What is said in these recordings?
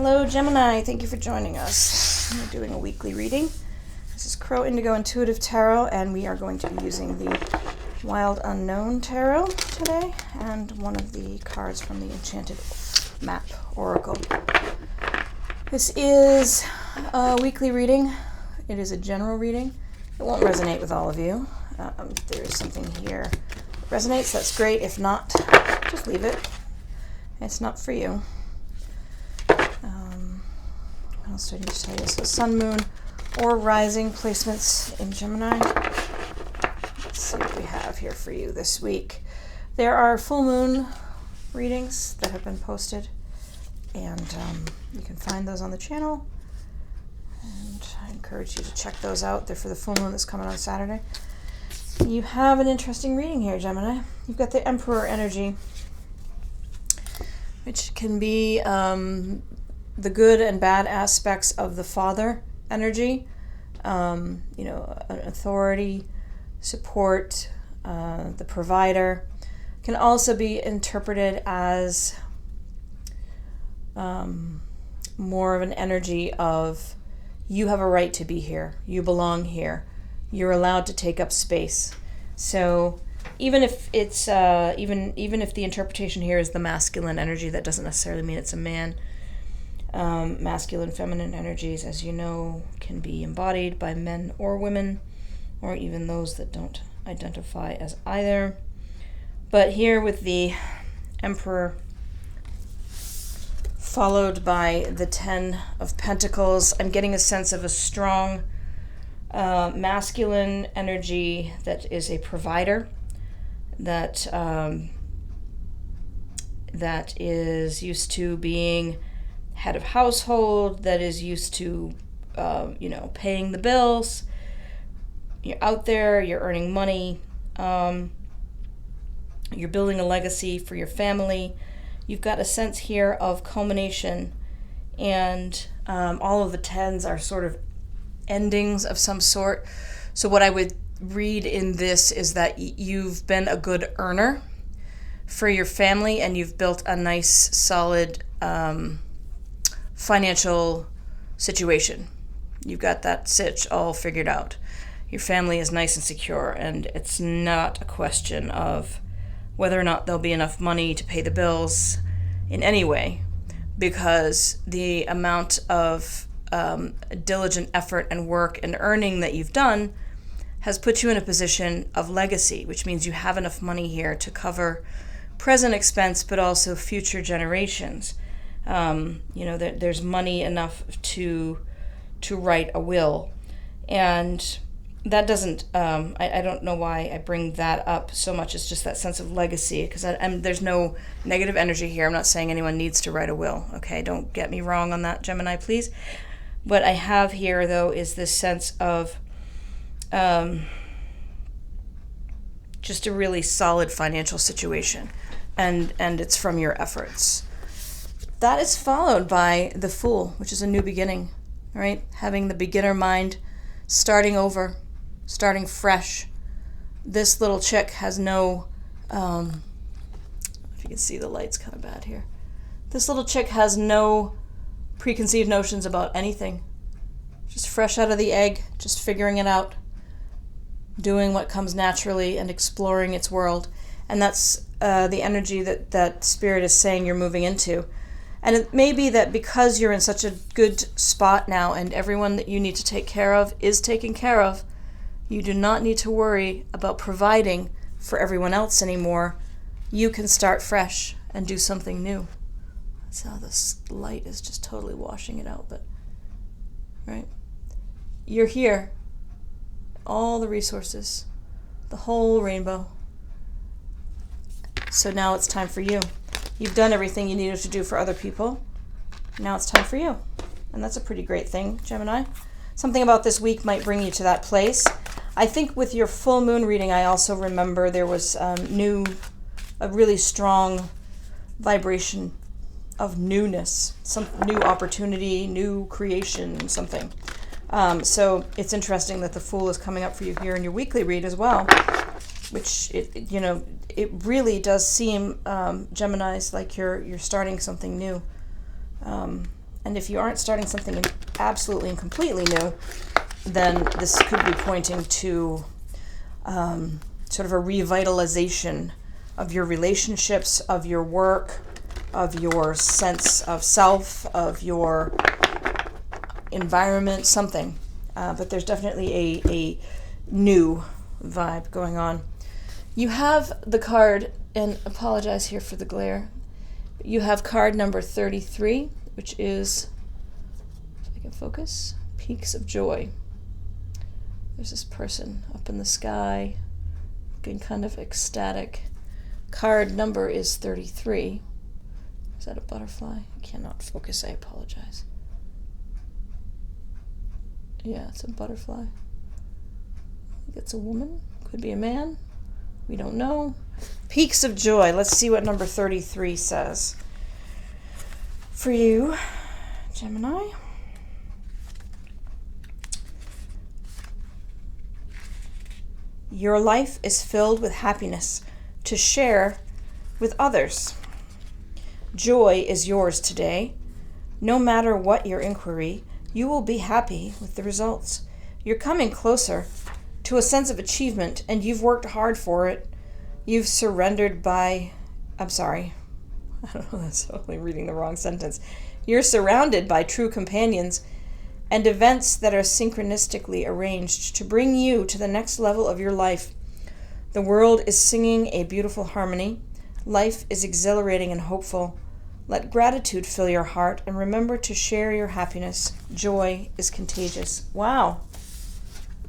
Hello Gemini, thank you for joining us. We're doing a weekly reading. This is Crow Indigo Intuitive Tarot, and we are going to be using the Wild Unknown Tarot today, and one of the cards from the Enchanted map oracle. This is a weekly reading. It is a general reading. It won't resonate with all of you. If there's something here that resonates, that's great. If not, just leave it. It's not for you. What else do I need to tell you? So sun, moon, or rising placements in Gemini. Let's see what we have here for you this week. There are full moon readings that have been posted, and you can find those on the channel. And I encourage you to check those out. They're for the full moon that's coming on Saturday. You have an interesting reading here, Gemini. You've got the Emperor energy, which can be the good and bad aspects of the father energy, authority, support, the provider. Can also be interpreted as more of an energy of you have a right to be here, you belong here, you're allowed to take up space. So even if it's even if the interpretation here is the masculine energy, that doesn't necessarily mean it's a man. Masculine, feminine energies, as you know, can be embodied by men or women, or even those that don't identify as either. But here with the Emperor followed by the Ten of Pentacles, I'm getting a sense of a strong masculine energy that is a provider, that is used to being head of household, that is used to paying the bills. You're out there, you're earning money, you're building a legacy for your family. You've got a sense here of culmination, and all of the tens are sort of endings of some sort. So what I would read in this is that you've been a good earner for your family, and you've built a nice, solid financial situation. You've got that sitch all figured out. Your family is nice and secure, and it's not a question of whether or not there'll be enough money to pay the bills in any way, because the amount of diligent effort and work and earning that you've done has put you in a position of legacy, which means you have enough money here to cover present expense, but also future generations. There's money enough to write a will, and that doesn't. I don't know why I bring that up so much. It's just that sense of legacy, because there's no negative energy here. I'm not saying anyone needs to write a will. Okay, don't get me wrong on that, Gemini, please. What I have here, though, is this sense of just a really solid financial situation, and it's from your efforts. That is followed by the Fool, which is a new beginning, right? Having the beginner mind, starting over, starting fresh. This little chick has no, if you can see, the light's kind of bad here. This little chick has no preconceived notions about anything. Just fresh out of the egg, just figuring it out, doing what comes naturally and exploring its world. And that's the energy that Spirit is saying you're moving into. And it may be that because you're in such a good spot now, and everyone that you need to take care of is taken care of, you do not need to worry about providing for everyone else anymore. You can start fresh and do something new. That's how this light is just totally washing it out, but, right? You're here. All the resources. The whole rainbow. So now it's time for you. You've done everything you needed to do for other people. Now it's time for you. And that's a pretty great thing, Gemini. Something about this week might bring you to that place. I think with your full moon reading, I also remember there was a really strong vibration of newness, some new opportunity, new creation, something. So it's interesting that the Fool is coming up for you here in your weekly read as well, which it really does seem, Geminis, like you're starting something new. And if you aren't starting something absolutely and completely new, then this could be pointing to sort of a revitalization of your relationships, of your work, of your sense of self, of your environment, something. But there's definitely a new vibe going on. You have the card, and apologize here for the glare. You have card number 33, which is, if I can focus, Peaks of Joy. There's this person up in the sky, looking kind of ecstatic. Card number is 33. Is that a butterfly? I cannot focus, I apologize. Yeah, it's a butterfly. I think it's a woman. Could be a man. We don't know. Peaks of Joy. Let's see what number 33 says. For you, Gemini. Your life is filled with happiness to share with others. Joy is yours today. No matter what your inquiry, you will be happy with the results. You're coming closer to a sense of achievement, and you've worked hard for it. You've surrendered by... I'm sorry. I don't know, that's totally reading the wrong sentence. You're surrounded by true companions and events that are synchronistically arranged to bring you to the next level of your life. The world is singing a beautiful harmony. Life is exhilarating and hopeful. Let gratitude fill your heart, and remember to share your happiness. Joy is contagious. Wow.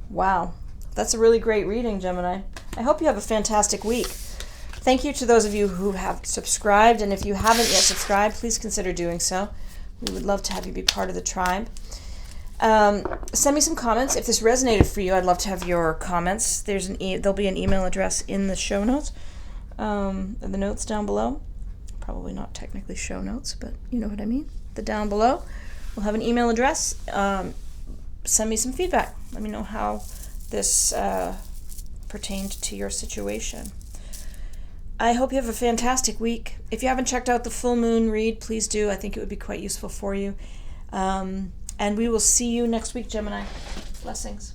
Wow. That's a really great reading, Gemini. I hope you have a fantastic week. Thank you to those of you who have subscribed, and if you haven't yet subscribed, please consider doing so. We would love to have you be part of the tribe. Send me some comments. If this resonated for you, I'd love to have your comments. There'll be an email address in the show notes, in the notes down below. Probably not technically show notes, but you know what I mean. The down below. We'll have an email address. Send me some feedback. Let me know how this pertained to your situation. I hope you have a fantastic week. If you haven't checked out the full moon read, please do. I think it would be quite useful for you. And we will see you next week, Gemini. Blessings.